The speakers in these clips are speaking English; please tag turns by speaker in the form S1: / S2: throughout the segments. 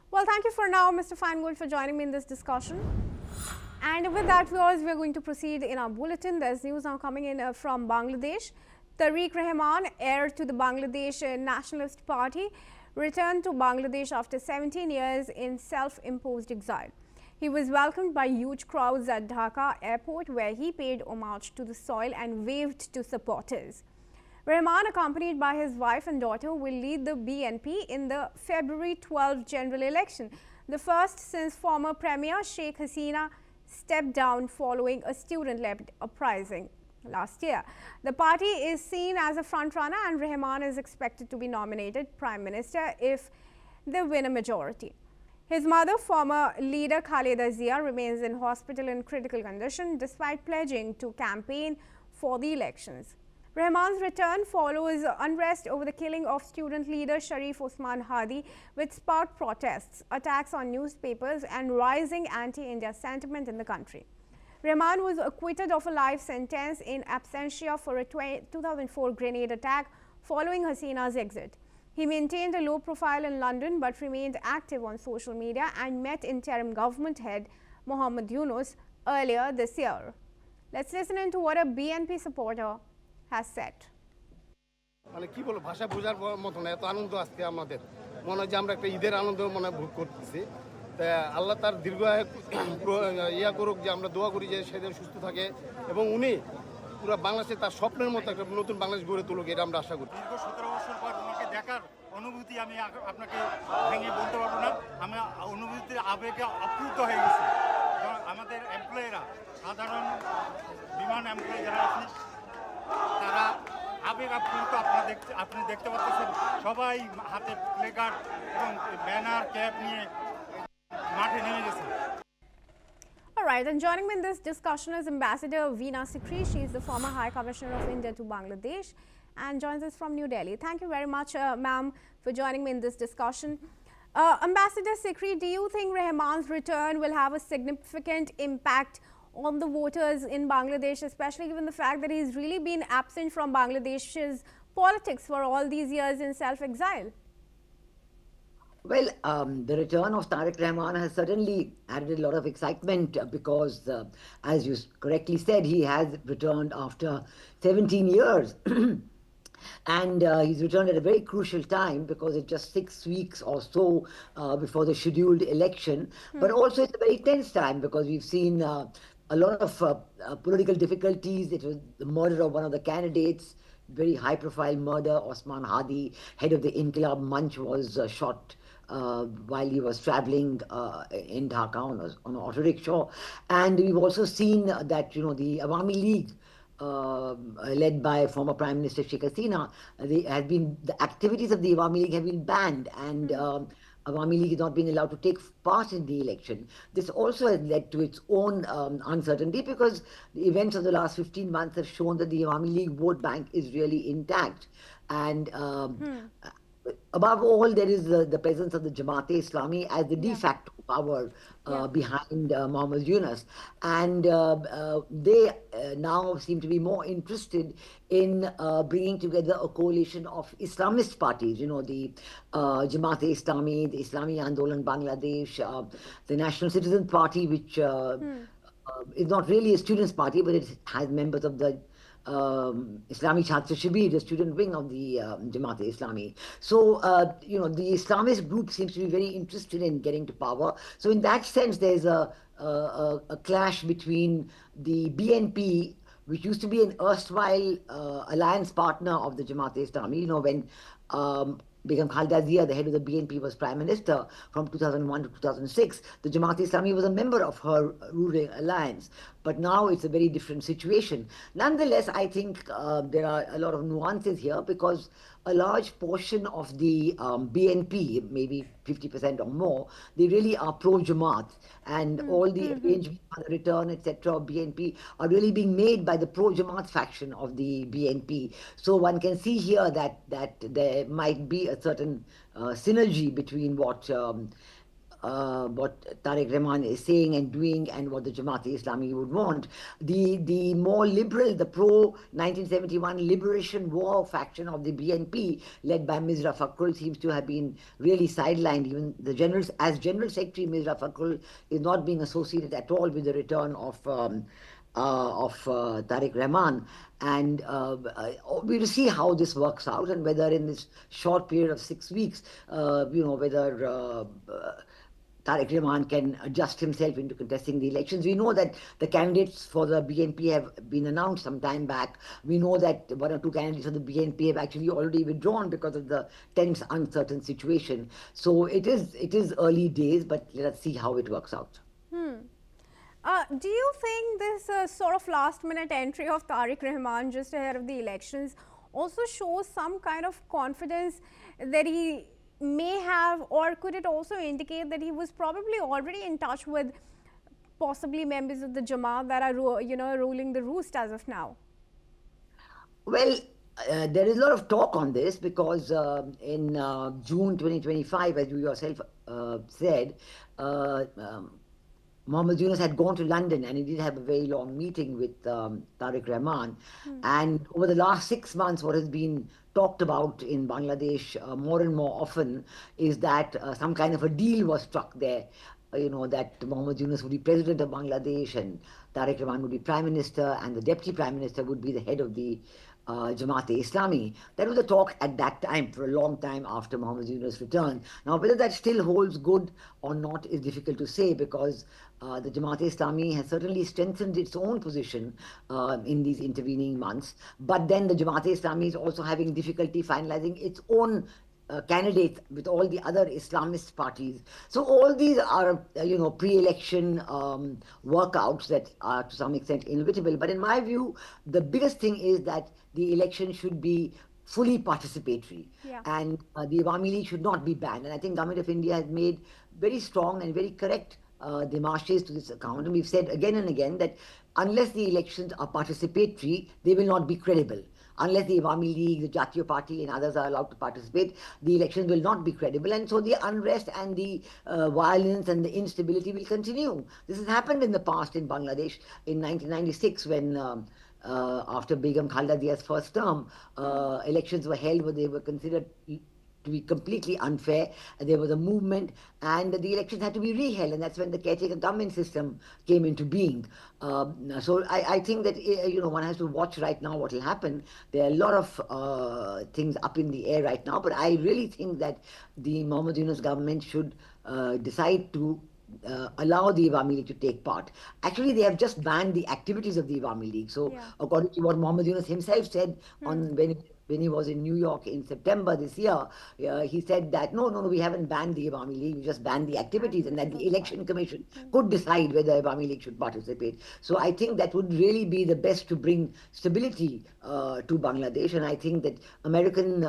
S1: Well, thank you for now, Mr. Feingold, for joining me in this discussion. And with that, viewers, we're going to proceed in our bulletin. There's news now coming in from Bangladesh. Tarique Rahman, heir to the Bangladesh Nationalist Party, returned to Bangladesh after 17 years in self-imposed exile. He was welcomed by huge crowds at Dhaka airport, where he paid homage to the soil and waved to supporters. Rahman, accompanied by his wife and daughter, will lead the BNP in the February 12 general election, the first since former Premier Sheikh Hasina stepped down following a student-led uprising last year. The party is seen as a frontrunner, and Rahman is expected to be nominated Prime Minister if they win a majority. His mother, former leader Khaleda, remains in hospital in critical condition despite pledging to campaign for the elections. Rahman's return follows unrest over the killing of student leader Sharif Osman Hadi, which sparked protests, attacks on newspapers, and rising anti-India sentiment in the country. Rahman was acquitted of a life sentence in absentia for a 2004 grenade attack following Hasina's exit. He maintained a low profile in London but remained active on social media and met interim government head Mohammad Yunus earlier this year. Let's listen into what a BNP supporter has said.
S2: মানে কি বলবো ভাষা বোঝার মতো না এত আনন্দ আজকে আমাদের মনে হয় যে আমরা একটা ঈদের আনন্দ মনে ভোগ করতেছি তা আল্লাহ তার দীর্ঘ ইয়া করুক যে আমরা দোয়া করি যে সেদিন সুস্থ থাকে এবং উনি পুরো বাংলাদেশে তার স্বপ্নের মতো একটা নতুন বাংলাদেশ গড়ে তুলুক এটা আমরা আশা করি
S3: দীর্ঘ 17 বছর পর ওনাকে দেখার অনুভূতি আমি আপনাকে ভেঙে বলতে পারবো না আমি অনুভূতির আবেগে আপ্লুত হয়ে গেছি আমাদের এমপ্লয়িরা সাধারণ বিমান এমপ্লয়ি যারা আছে তারা আবেগ আপ্লুত আপনি দেখতে পাচ্ছেন সবাই হাতে প্লেকার্ড এবং ব্যানার ক্যাপ নিয়ে মাঠে নেমে গেছে
S1: All right, and joining me in this discussion is Ambassador Veena Sikri. She is the former High Commissioner of India to Bangladesh and joins us from New Delhi. Thank you very much, ma'am, for joining me in this discussion. Ambassador Sikri, do you think Rahman's return will have a significant impact on the voters in Bangladesh, especially given the fact that he's really been absent from Bangladesh's politics for all these years in self-exile?
S4: Well, the return of Tarique Rahman has certainly added a lot of excitement because, as you correctly said, he has returned after 17 years. And he's returned at a very crucial time because it's just 6 weeks or so before the scheduled election. But also it's a very tense time because we've seen a lot of political difficulties. It was the murder of one of the candidates, very high-profile murder. Osman Hadi, head of the Inqilab Manch, was shot while he was traveling in Dhaka on an auto rickshaw. And we've also seen that, the Awami League, led by former Prime Minister Sheikh Hasina, the activities of the Awami League have been banned, and Awami League is not being allowed to take part in the election. This also has led to its own uncertainty because the events of the last 15 months have shown that the Awami League vote bank is really intact. And above all, there is the presence of the Jamaat-e-Islami as the de facto power behind Mohammad Yunus. And they now seem to be more interested in bringing together a coalition of Islamist parties, the Jamaat-e-Islami, the Islami Andolan Bangladesh, the National Citizen Party, which is not really a students' party, but it has members of the Islami Chhatra Shibir, the student wing of the Jamaat-e-Islami. So, the Islamist group seems to be very interested in getting to power. So in that sense, there's a clash between the BNP, which used to be an erstwhile alliance partner of the Jamaat-e-Islami, when Begum Khaleda, the head of the BNP, was Prime Minister from 2001 to 2006. The Jamaat-e-Islami was a member of her ruling alliance. But now it's a very different situation. Nonetheless, I think there are a lot of nuances here because a large portion of the BNP, maybe 50% or more, they really are pro-Jamaat. And all the arrangements for the return, etc., of BNP are really being made by the pro-Jamaat faction of the BNP. So one can see here that there might be a certain synergy between what what Tarique Rahman is saying and doing and what the Jamaat-e-Islami would want. The more liberal, the pro-1971 Liberation War faction of the BNP, led by Mirza Fakhrul, seems to have been really sidelined. Even the as General Secretary, Mirza Fakhrul is not being associated at all with the return of Tarique Rahman. And we will see how this works out and whether in this short period of 6 weeks, whether Tarique Rahman can adjust himself into contesting the elections. We know that the candidates for the BNP have been announced some time back. We know that one or two candidates for the BNP have actually already withdrawn because of the tense, uncertain situation. So it is early days, but let us see how it works out.
S1: Do you think this sort of last-minute entry of Tarique Rahman just ahead of the elections also shows some kind of confidence that he may have, or could it also indicate that he was probably already in touch with possibly members of the Jamaat that are ruling the roost as of now?
S4: Well, there is a lot of talk on this because in June 2025, as you yourself said, Mohammed Yunus had gone to London and he did have a very long meeting with Tarique Rahman. And over the last 6 months, what has been talked about in Bangladesh more and more often is that some kind of a deal was struck there. That Mohammed Yunus would be president of Bangladesh and Tarique Rahman would be prime minister and the deputy prime minister would be the head of the Jamaat-e-Islami. That was the talk at that time for a long time after Mohammed Yunus' return. Now, whether that still holds good or not is difficult to say because the Jamaat-e-Islami has certainly strengthened its own position in these intervening months. But then the Jamaat-e-Islami is also having difficulty finalizing its own candidates with all the other Islamist parties. So all these are, pre-election workouts that are to some extent inevitable. But in my view, the biggest thing is that the election should be fully participatory and the Awami League should not be banned. And I think Government of India has made very strong and very correct demarches to this account. And we've said again and again that unless the elections are participatory, they will not be credible. Unless the Awami League, the Jatiya Party and others are allowed to participate, the elections will not be credible. And so the unrest and the violence and the instability will continue. This has happened in the past in Bangladesh in 1996 when after Begum Khaleda Zia's first term, elections were held where they were considered to be completely unfair. There was a movement and the elections had to be reheld, and that's when the caretaker government system came into being. So I think that one has to watch right now what will happen. There are a lot of things up in the air right now, but I really think that the Mohammed Yunus government should decide to allow the Awami League to take part. Actually, they have just banned the activities of the Awami League. So according to what Mohammed Yunus himself said when he was in New York in September this year, he said that no, we haven't banned the Awami League, we just banned the activities, and that the election commission could decide whether Awami League should participate. So I think that would really be the best to bring stability to Bangladesh, and I think that American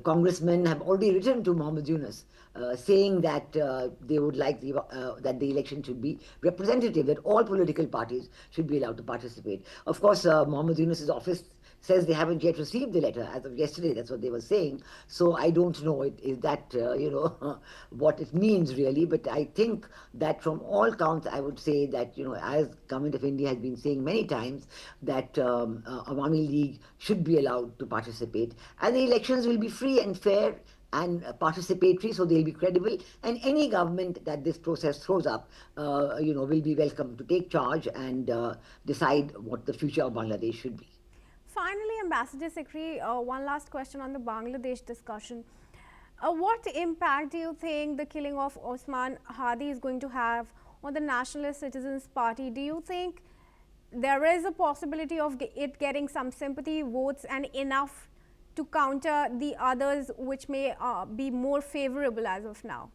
S4: congressmen have already written to Mohammed Yunus saying that they would like that the election should be representative, that all political parties should be allowed to participate. Of course, Mohammed Yunus's office says they haven't yet received the letter as of yesterday. That's what they were saying. So I don't know is that what it means really. But I think that from all counts, I would say that as Government of India has been saying many times that Awami League should be allowed to participate, and the elections will be free and fair and participatory, so they'll be credible. And any government that this process throws up, will be welcome to take charge and decide what the future of Bangladesh should be.
S1: Finally, Ambassador Sikri, one last question on the Bangladesh discussion. What impact do you think the killing of Osman Hadi is going to have on the Nationalist Citizens Party? Do you think there is a possibility of it getting some sympathy votes and enough to counter the others which may be more favorable as of now?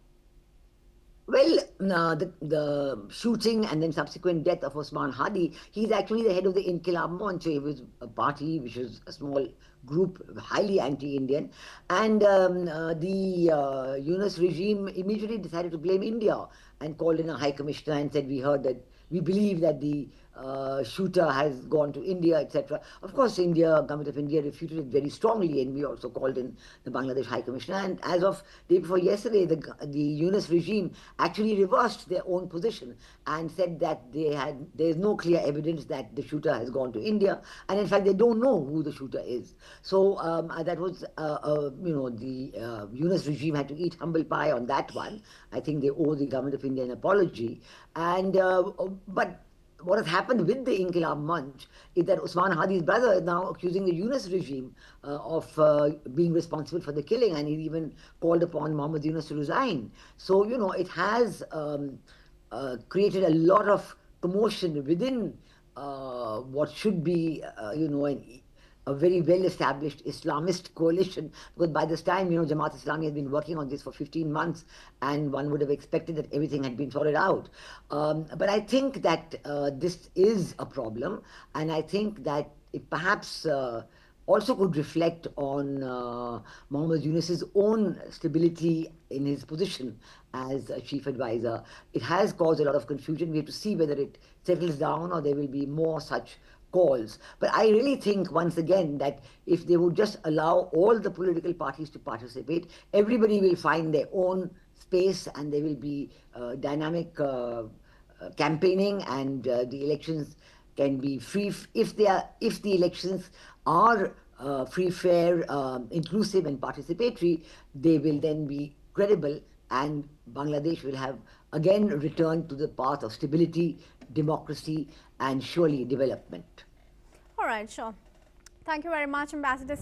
S4: Well, the shooting and then subsequent death of Osman Hadi, he's actually the head of the Inqilab Monch. It was a party which was a small group, highly anti-Indian. And the Yunus regime immediately decided to blame India and called in a high commissioner and said, we believe that the shooter has gone to India, etc. Of course, government of India refuted it very strongly, and we also called in the Bangladesh High Commissioner. And as of day before yesterday, the Yunus regime actually reversed their own position and said that there is no clear evidence that the shooter has gone to India, and in fact they don't know who the shooter is. So that was the Yunus regime had to eat humble pie on that one. I think they owe the government of India an apology. And but what has happened with the Inqilab Manch is that Usman Hadi's brother is now accusing the Yunus regime of being responsible for the killing, and he even called upon Mohammed Yunus to resign. So, it has created a lot of commotion within what should be, a very well-established Islamist coalition, because by this time, Jamaat Islami has been working on this for 15 months, and one would have expected that everything had been sorted out. But I think that this is a problem, and I think that it perhaps also could reflect on Mohammed Yunus's own stability in his position as a chief advisor. It has caused a lot of confusion. We have to see whether it settles down or there will be more such calls. But I really think, once again, that if they would just allow all the political parties to participate, everybody will find their own space, and there will be dynamic campaigning, and the elections can be free. If the elections are free, fair, inclusive and participatory, they will then be credible, and Bangladesh will have again returned to the path of stability, democracy, and surely development.
S1: All right, sure. Thank you very much, Ambassador.